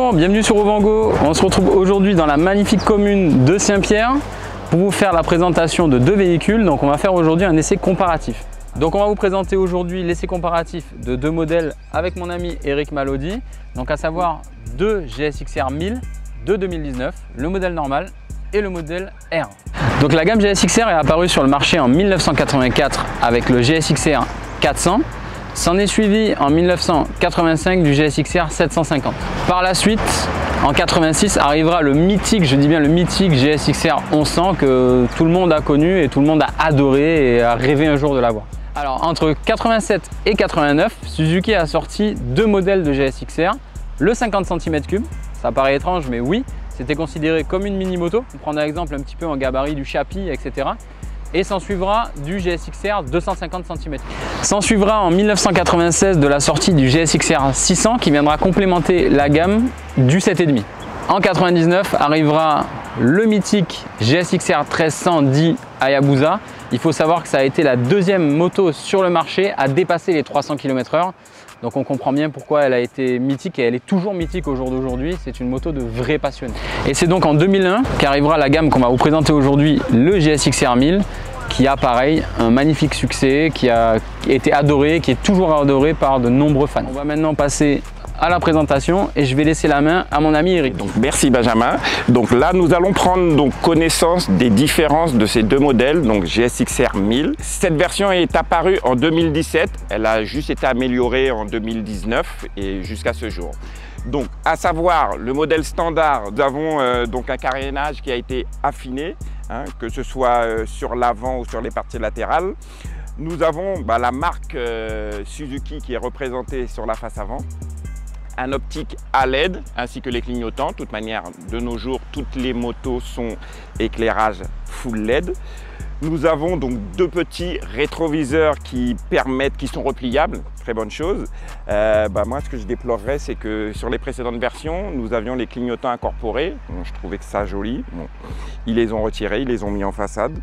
Bonjour, bienvenue sur Ovango. On se retrouve aujourd'hui dans la magnifique commune de Saint-Pierre pour vous faire la présentation de deux véhicules. Donc on va faire aujourd'hui un essai comparatif. Donc on va vous présenter aujourd'hui l'essai comparatif de deux modèles avec mon ami Eric Malody. Donc à savoir deux GSX-R 1000 de 2019, le modèle normal et le modèle R. Donc la gamme GSX-R est apparue sur le marché en 1984 avec le GSX-R 400. S'en est suivi en 1985 du GSX-R 750. Par la suite, en 86 arrivera le mythique, je dis bien le mythique GSX-R 1100 que tout le monde a connu et tout le monde a adoré et a rêvé un jour de l'avoir. Alors entre 87 et 89, Suzuki a sorti deux modèles de GSX-R, le 50 cm3, ça paraît étrange mais oui, c'était considéré comme une mini-moto. On prend un exemple un petit peu en gabarit du Chapi, etc. Et s'en suivra du GSX-R 250 cm. S'en suivra en 1996 de la sortie du GSX-R 600 qui viendra complémenter la gamme du 7,5. En 99 arrivera le mythique GSX-R 1300 dit Hayabusa. Il faut savoir que ça a été la deuxième moto sur le marché à dépasser les 300 km/h. Donc on comprend bien pourquoi elle a été mythique et elle est toujours mythique au jour d'aujourd'hui. C'est une moto de vrais passionnés. Et c'est donc en 2001 qu'arrivera la gamme qu'on va vous présenter aujourd'hui, le GSX-R 1000, qui a pareil un magnifique succès, qui a été adoré, qui est toujours adoré par de nombreux fans. On va maintenant passer à la présentation et je vais laisser la main à mon ami Eric. Donc, merci Benjamin. Donc là nous allons prendre connaissance des différences de ces deux modèles, donc GSX-R 1000. Cette version est apparue en 2017, elle a juste été améliorée en 2019 et jusqu'à ce jour. Donc à savoir le modèle standard, nous avons donc un carénage qui a été affiné, que ce soit sur l'avant ou sur les parties latérales. Nous avons la marque Suzuki qui est représentée sur la face avant. Un optique à LED ainsi que les clignotants. De toute manière, de nos jours, toutes les motos sont éclairage full LED. Nous avons donc deux petits rétroviseurs qui sont repliables, très bonne chose. Moi, ce que je déplorerais, c'est que sur les précédentes versions, nous avions les clignotants incorporés. Bon, je trouvais que ça joli. Bon, ils les ont retirés, ils les ont mis en façade.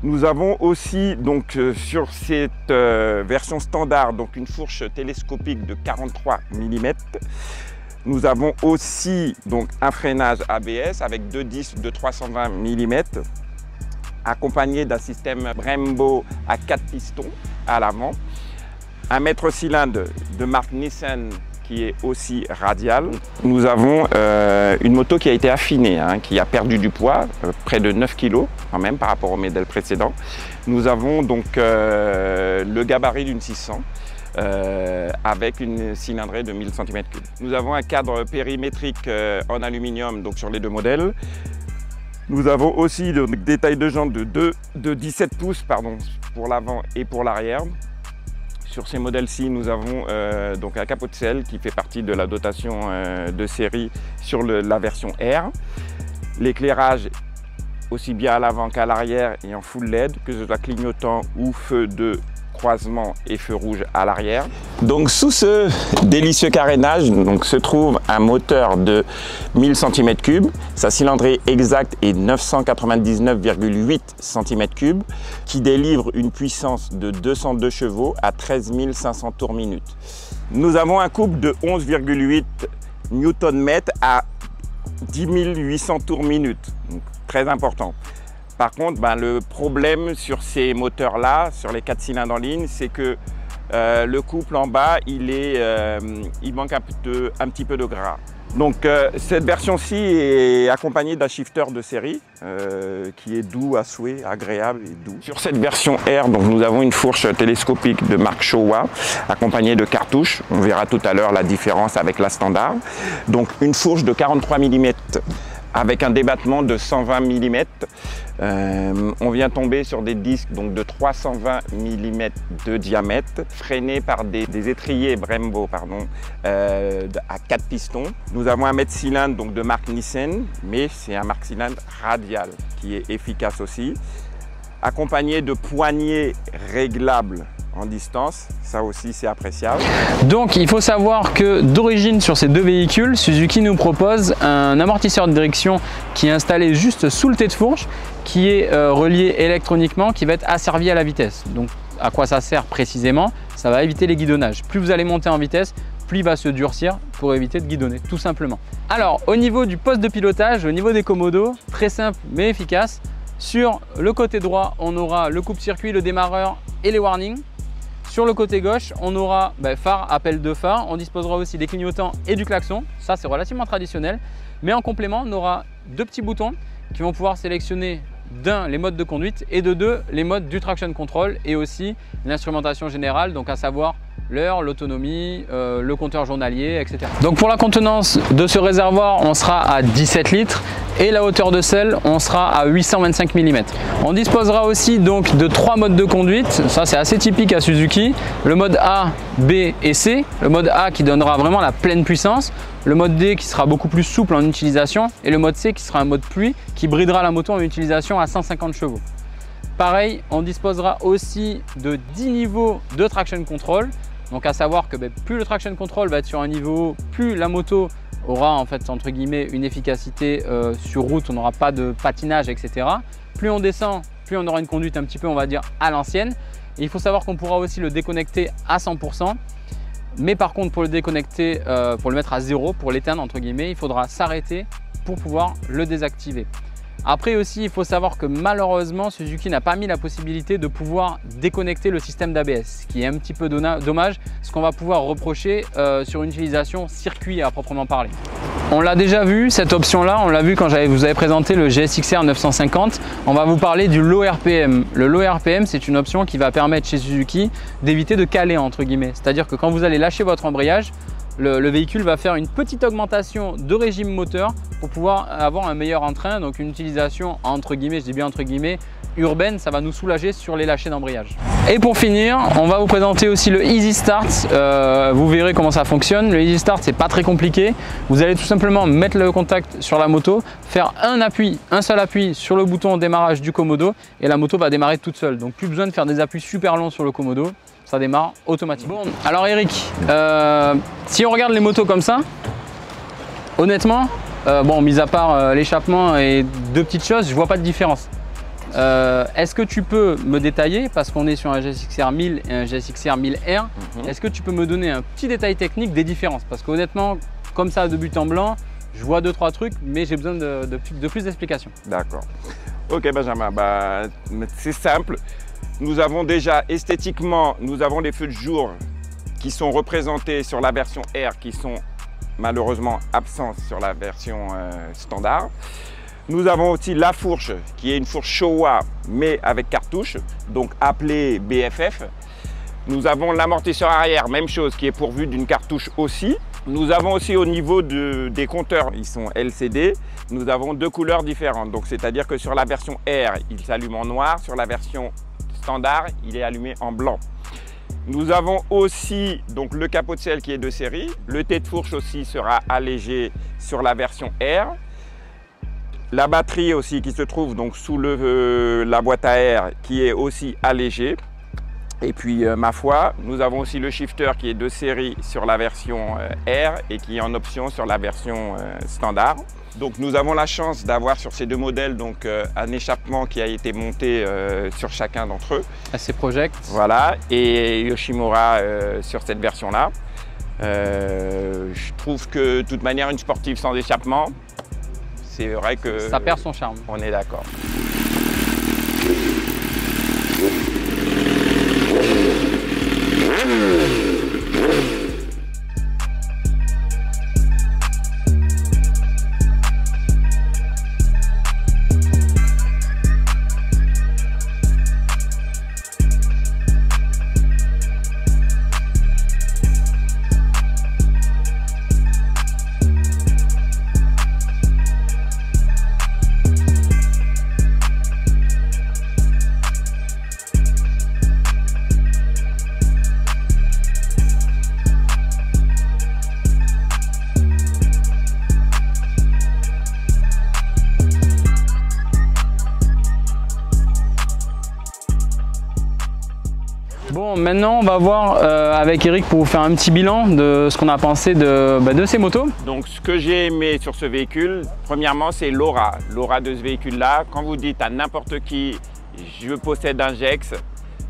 Nous avons aussi donc sur cette version standard donc une fourche télescopique de 43 mm. Nous avons aussi donc un freinage ABS avec deux disques de 320 mm accompagné d'un système Brembo à 4 pistons à l'avant, un mètre cylindre de marque Nissan qui est aussi radial. Nous avons une moto qui a été affinée, qui a perdu du poids, près de 9 kg quand même par rapport au modèle précédent. Nous avons donc le gabarit d'une 600 avec une cylindrée de 1000 cm3. Nous avons un cadre périmétrique en aluminium donc sur les deux modèles. Nous avons aussi des tailles de jambes de 17 pouces pour l'avant et pour l'arrière. Sur ces modèles-ci, nous avons donc un capot de selle qui fait partie de la dotation de série sur la version R. L'éclairage aussi bien à l'avant qu'à l'arrière et en full LED, que ce soit clignotant ou feu de croisement et feu rouge à l'arrière. Donc sous ce délicieux carénage se trouve un moteur de 1000 cm3. Sa cylindrée exacte est 999,8 cm3 qui délivre une puissance de 202 chevaux à 13 500 tours minute. Nous avons un couple de 11,8 Nm à 10 800 tours minute, donc très important. Par contre, le problème sur ces moteurs-là, sur les 4 cylindres en ligne, c'est que le couple en bas, il manque un petit peu de gras. Donc cette version-ci est accompagnée d'un shifter de série qui est doux à souhait, agréable et doux. Sur cette version R, nous avons une fourche télescopique de marque Showa accompagnée de cartouches. On verra tout à l'heure la différence avec la standard. Donc une fourche de 43 mm avec un débattement de 120 mm. On vient tomber sur des disques de 320 mm de diamètre, freinés par des étriers Brembo à 4 pistons. Nous avons un mètre cylindre de marque Nissan, mais c'est un marque cylindre radial qui est efficace aussi, accompagné de poignées réglables en distance, ça aussi c'est appréciable. Donc il faut savoir que d'origine sur ces deux véhicules, Suzuki nous propose un amortisseur de direction qui est installé juste sous le tête de fourche, qui est relié électroniquement, qui va être asservi à la vitesse. Donc à quoi ça sert précisément? Ça va éviter les guidonnages. Plus vous allez monter en vitesse, plus il va se durcir pour éviter de guidonner, tout simplement. Alors, au niveau du poste de pilotage, au niveau des commodos, très simple mais efficace. Sur le côté droit, on aura le coupe-circuit, le démarreur et les warnings. Sur le côté gauche, on aura phare, appel de phare. On disposera aussi des clignotants et du klaxon. Ça, c'est relativement traditionnel. Mais en complément, on aura deux petits boutons qui vont pouvoir sélectionner d'un, les modes de conduite et de deux, les modes du traction control et aussi l'instrumentation générale, donc à savoir l'heure, l'autonomie, le compteur journalier, etc. Donc pour la contenance de ce réservoir, on sera à 17 litres et la hauteur de selle, on sera à 825 mm. On disposera aussi donc de 3 modes de conduite, ça c'est assez typique à Suzuki. Le mode A, B et C. Le mode A qui donnera vraiment la pleine puissance, le mode D qui sera beaucoup plus souple en utilisation et le mode C qui sera un mode pluie qui bridera la moto en utilisation à 150 chevaux. Pareil, on disposera aussi de 10 niveaux de traction control. Donc à savoir que plus le traction control va être sur un niveau, plus la moto aura en fait entre guillemets une efficacité sur route, on n'aura pas de patinage, etc. Plus on descend, plus on aura une conduite un petit peu on va dire à l'ancienne. Et il faut savoir qu'on pourra aussi le déconnecter à 100%. Mais par contre pour le déconnecter, pour le mettre à 0, pour l'éteindre entre guillemets, il faudra s'arrêter pour pouvoir le désactiver. Après aussi, il faut savoir que malheureusement, Suzuki n'a pas mis la possibilité de pouvoir déconnecter le système d'ABS, ce qui est un petit peu dommage, ce qu'on va pouvoir reprocher sur une utilisation circuit à proprement parler. On l'a déjà vu, cette option-là, on l'a vu quand vous avais présenté le GSX-R 950. On va vous parler du low RPM. Le low RPM, c'est une option qui va permettre chez Suzuki d'éviter de caler, entre guillemets. C'est-à-dire que quand vous allez lâcher votre embrayage, le véhicule va faire une petite augmentation de régime moteur pour pouvoir avoir un meilleur entrain, donc une utilisation entre guillemets, je dis bien entre guillemets, urbaine, ça va nous soulager sur les lâchers d'embrayage. Et pour finir, on va vous présenter aussi le Easy Start, vous verrez comment ça fonctionne. Le Easy Start, c'est pas très compliqué, vous allez tout simplement mettre le contact sur la moto, faire un seul appui sur le bouton démarrage du commodo et la moto va démarrer toute seule, donc plus besoin de faire des appuis super longs sur le commodo. Ça démarre automatiquement. Bon, alors Eric, si on regarde les motos comme ça, honnêtement, bon, mis à part l'échappement et deux petites choses, je vois pas de différence. Est-ce que tu peux me détailler, parce qu'on est sur un GSX-R 1000 et un GSX-R 1000R, est-ce que tu peux me donner un petit détail technique des différences? Parce qu'honnêtement, comme ça de but en blanc, je vois 2-3 trucs, mais j'ai besoin de plus d'explications. D'accord. Ok Benjamin, c'est simple. Nous avons déjà esthétiquement, nous avons les feux de jour qui sont représentés sur la version R qui sont malheureusement absents sur la version standard. Nous avons aussi la fourche qui est une fourche Showa mais avec cartouche, donc appelée BFF. Nous avons l'amortisseur arrière, même chose, qui est pourvu d'une cartouche aussi. Nous avons aussi au niveau des compteurs, ils sont LCD, nous avons deux couleurs différentes. Donc c'est-à-dire que sur la version R, il s'allume en noir, sur la version standard, il est allumé en blanc. Nous avons aussi donc le capot de selle qui est de série. Le T de fourche aussi sera allégé sur la version R. La batterie aussi qui se trouve donc sous la boîte à air qui est aussi allégée. Et puis ma foi, nous avons aussi le shifter qui est de série sur la version R et qui est en option sur la version standard. Donc nous avons la chance d'avoir sur ces deux modèles donc, un échappement qui a été monté sur chacun d'entre eux. AC Project. Voilà, et Yoshimura sur cette version-là. Je trouve que de toute manière, une sportive sans échappement, c'est vrai que... Ça perd son charme. On est d'accord. Bon, maintenant on va voir avec Eric pour vous faire un petit bilan de ce qu'on a pensé de ces motos. Donc ce que j'ai aimé sur ce véhicule, premièrement c'est l'aura. L'aura de ce véhicule-là, quand vous dites à n'importe qui, je possède un GEX,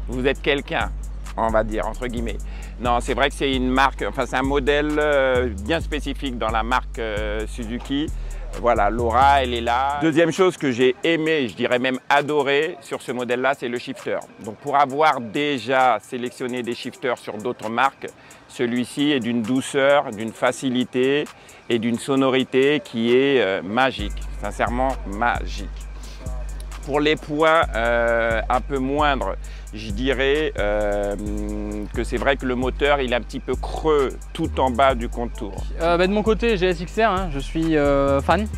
vous êtes quelqu'un, on va dire, entre guillemets. Non, c'est vrai que c'est une marque, enfin c'est un modèle bien spécifique dans la marque Suzuki. Voilà, l'aura, elle est là. Deuxième chose que j'ai aimé, je dirais même adoré sur ce modèle-là, c'est le shifter. Donc pour avoir déjà sélectionné des shifters sur d'autres marques, celui-ci est d'une douceur, d'une facilité et d'une sonorité qui est magique, sincèrement magique. Pour les points un peu moindres, je dirais que c'est vrai que le moteur il est un petit peu creux tout en bas du contour. De mon côté, GSX-R, hein, je suis fan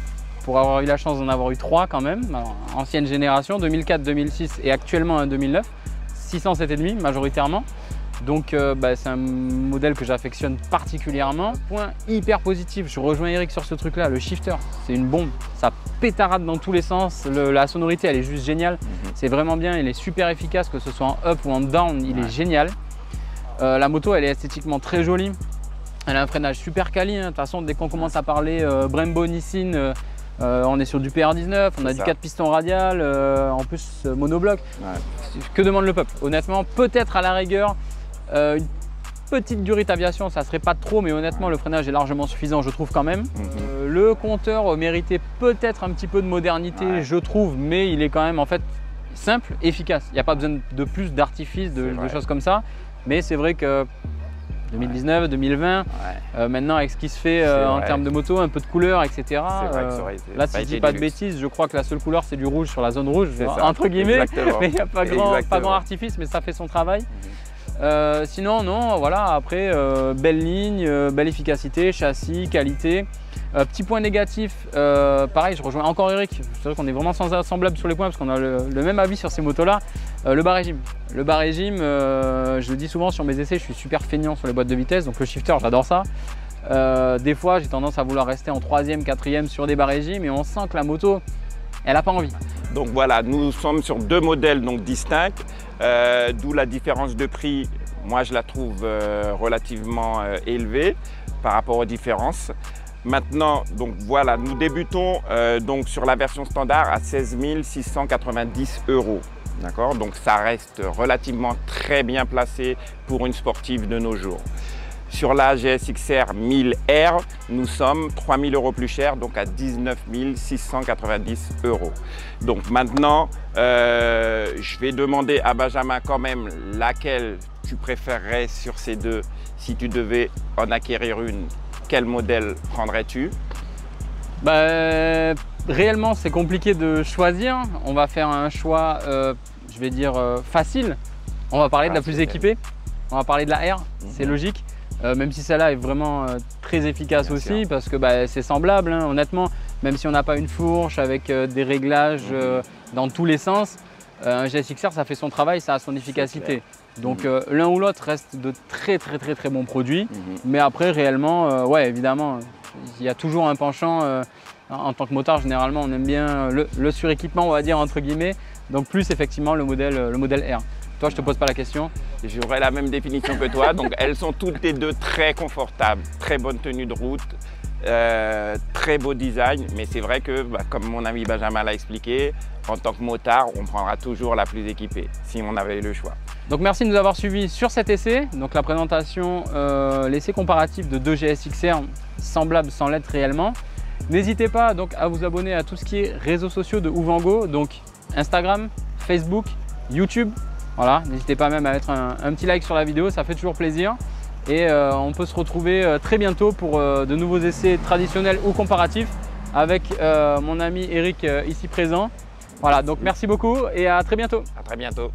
pour avoir eu la chance d'en avoir eu 3 quand même. Alors, ancienne génération, 2004, 2006 et actuellement un 2009, 607,5 majoritairement. Donc c'est un modèle que j'affectionne particulièrement. Point hyper positif, je rejoins Eric sur ce truc là, le shifter, c'est une bombe, ça pétarade dans tous les sens, la sonorité elle est juste géniale, c'est vraiment bien, il est super efficace que ce soit en up ou en down, il est génial. La moto elle est esthétiquement très jolie, elle a un freinage super quali, hein. De toute façon dès qu'on commence à parler Brembo Nissin, on est sur du PR19, on a du 4 pistons radial, en plus monobloc. Que demande le peuple? Honnêtement, peut-être à la rigueur, une petite durite aviation, ça serait pas trop, mais honnêtement, le freinage est largement suffisant, je trouve quand même. Le compteur méritait peut-être un petit peu de modernité, je trouve, mais il est quand même en fait simple, efficace. Il n'y a pas besoin de plus d'artifices, de choses comme ça. Mais c'est vrai que 2019, 2020, maintenant avec ce qui se fait en termes de moto, un peu de couleur, etc. Là, si je dis pas de bêtises, je crois que la seule couleur c'est du rouge sur la zone rouge, entre guillemets, mais il n'y a pas grand artifice, mais ça fait son travail. Sinon, non, voilà, après, belle ligne, belle efficacité, châssis, qualité. Petit point négatif, pareil, je rejoins encore Eric, c'est vrai qu'on est vraiment semblables sur les points parce qu'on a le même avis sur ces motos-là. Le bas régime. Le bas régime, je le dis souvent sur mes essais, je suis super feignant sur les boîtes de vitesse, donc le shifter, j'adore ça. Des fois, j'ai tendance à vouloir rester en 3e, 4e sur des bas régimes et on sent que la moto, elle n'a pas envie. Donc voilà, nous sommes sur 2 modèles donc distincts, d'où la différence de prix. Moi, je la trouve relativement élevée par rapport aux différences. Maintenant, donc voilà, nous débutons donc sur la version standard à 16 690 €. D'accord, donc ça reste relativement très bien placé pour une sportive de nos jours. Sur la GSX-R 1000R, nous sommes 3 000 € plus cher, donc à 19 690 €. Donc maintenant, je vais demander à Benjamin quand même laquelle tu préférerais sur ces deux. Si tu devais en acquérir une, quel modèle prendrais-tu? Réellement, c'est compliqué de choisir. On va faire un choix, je vais dire, facile. On va parler de la plus équipée. On va parler de la R, c'est logique. Même si celle-là est vraiment très efficace aussi, parce que c'est semblable, hein, honnêtement. Même si on n'a pas une fourche avec des réglages dans tous les sens, un GSX-R, ça fait son travail, ça a son efficacité. Donc l'un ou l'autre reste de très bons produits. Mais après, réellement, ouais, évidemment, il y a toujours un penchant. En tant que motard, généralement, on aime bien le suréquipement, on va dire, entre guillemets. Donc plus effectivement le modèle R. Toi, je ne te pose pas la question. J'aurais la même définition que toi. Donc elles sont toutes les deux très confortables, très bonne tenue de route, très beau design. Mais c'est vrai que, comme mon ami Benjamin l'a expliqué, en tant que motard, on prendra toujours la plus équipée, si on avait le choix. Donc merci de nous avoir suivis sur cet essai. Donc la présentation, l'essai comparatif de 2 GSX-R semblables sans l'être réellement. N'hésitez pas donc à vous abonner à tout ce qui est réseaux sociaux de Ouvango, donc Instagram, Facebook, YouTube. Voilà, n'hésitez pas même à mettre un petit like sur la vidéo, ça fait toujours plaisir. Et on peut se retrouver très bientôt pour de nouveaux essais traditionnels ou comparatifs avec mon ami Eric ici présent. Voilà, donc merci beaucoup et à très bientôt. À très bientôt.